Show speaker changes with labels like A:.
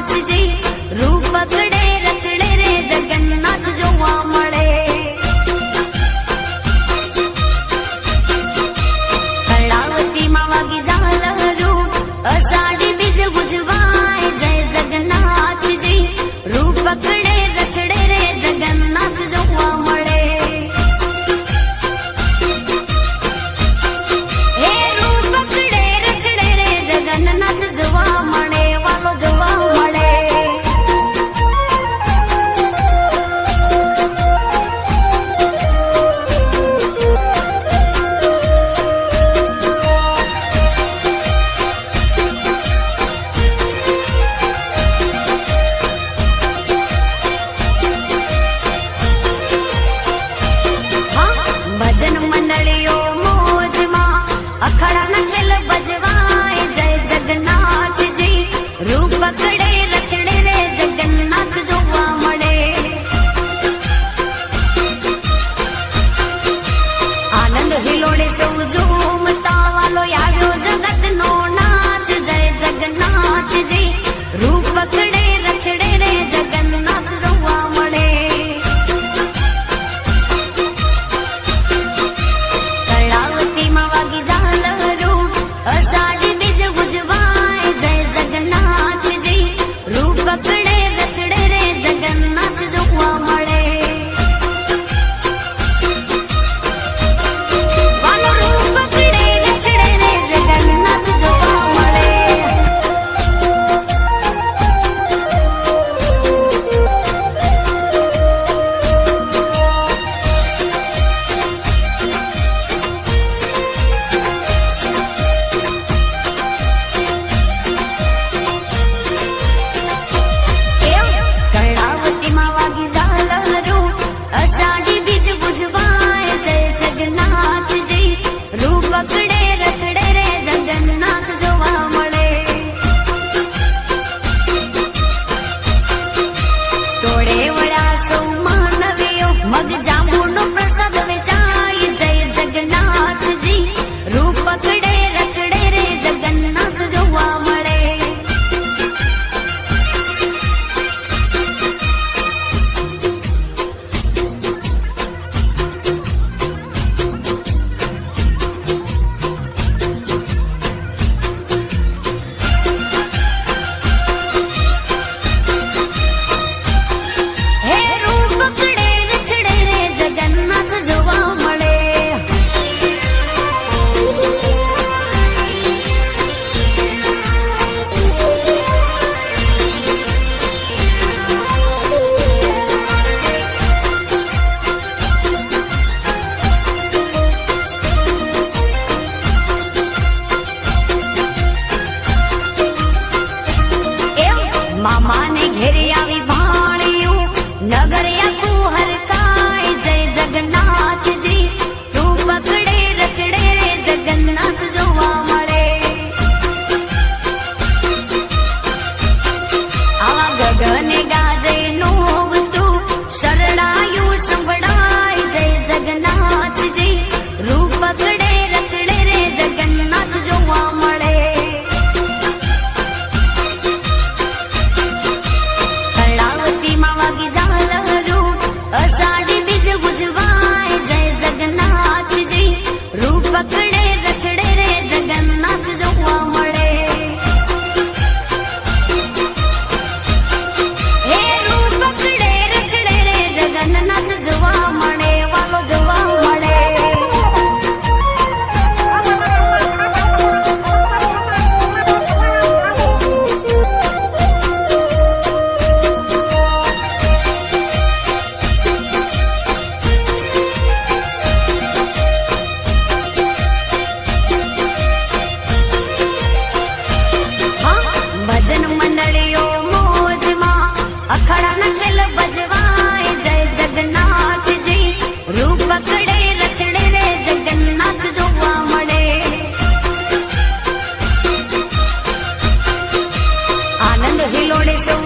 A: જગન્નાથજી રૂપ પકડે રચડે રે જગન્નાથ જોવા મળે. કર્ણાવતીમાં વાગી ઝાલરું અષાઢી બીજ ઉજવાય જય જગન્નાથજી રૂપ પકડે રચડે રે જગન્નાથ જોવા મળે. હે રૂપ પકડે રચડે રે જગન્નાથ જોવા મળે વાલો જોવા મળે. ભજન મંડળીઓ મોજમાં અખાડા નખેલ બજવાય જય જગન્નાથજી રૂપ પકડે રચડે રે જગન્નાથ જોવા મળે. આનંદ હિલોડે સૌ ઝૂમતા વાલો આવ્યો જગતનો નાચ જય જગન્નાથજી રૂપ પકડે રચડે રે જગન્નાથ જોવા મળે. કર્ણાવતીમાં વાગી ઝાલરું અષાઢી બીજ ઉજવાય જય જગન્નાથજી રૂપ પકડે રચડે રે જગન્નાથ જોવા મળે. વાલો રૂપ પકડે રચડે રે જગન્નાથ જોવા મળે. કર્ણાવતીમાં વાગી ઝાલરું અષાઢી બીજ ઉજવાય જય જગન્નાથજી રૂપ પકડે રચડે રે જગન્નાથ જોવા મળે. ટોળે વળ્યા સૌ માનવીઓ મગ જાંબુનો પ્રસાદ વેચાય જય જગન્નાથજી રૂપ પકડે રચડે રે જગન્નાથ જોવા મળે. હે રૂપ પકડે રચડે રે જગન્નાથ જોવા મળે. મામાને ઘેરે આવી ભાણિયું નગર આખું હરકાય જય જગન્નાથજી રૂપ પકડે રચડે રે જગન્નાથ જોવા મળે. આવા ગગને ગાજે નોવતું શરણાયું સંભળાય જય જગન્નાથજી રૂપ પકડે રચડે રે જગન્નાથ જોવા મળે. કર્ણાવતીમાં વાગી ઝાલરું અષાઢી બીજ ઉજવાય જય જગન્નાથજી રૂપ પકડે રચડે રે જગન્નાથ જોવા મળે. હે રૂપ પકડે રચડે રે જગન્નાથ જોવા મળે વાલો જોવા મળે. ભજન મંડળીઓ મોજમાં અખાડા નખેલ બજવાય જય જગન્નાથજી રૂપ પકડે રચડે રે જગન્નાથ જોવા મળે. આનંદ હિલોડે સૌ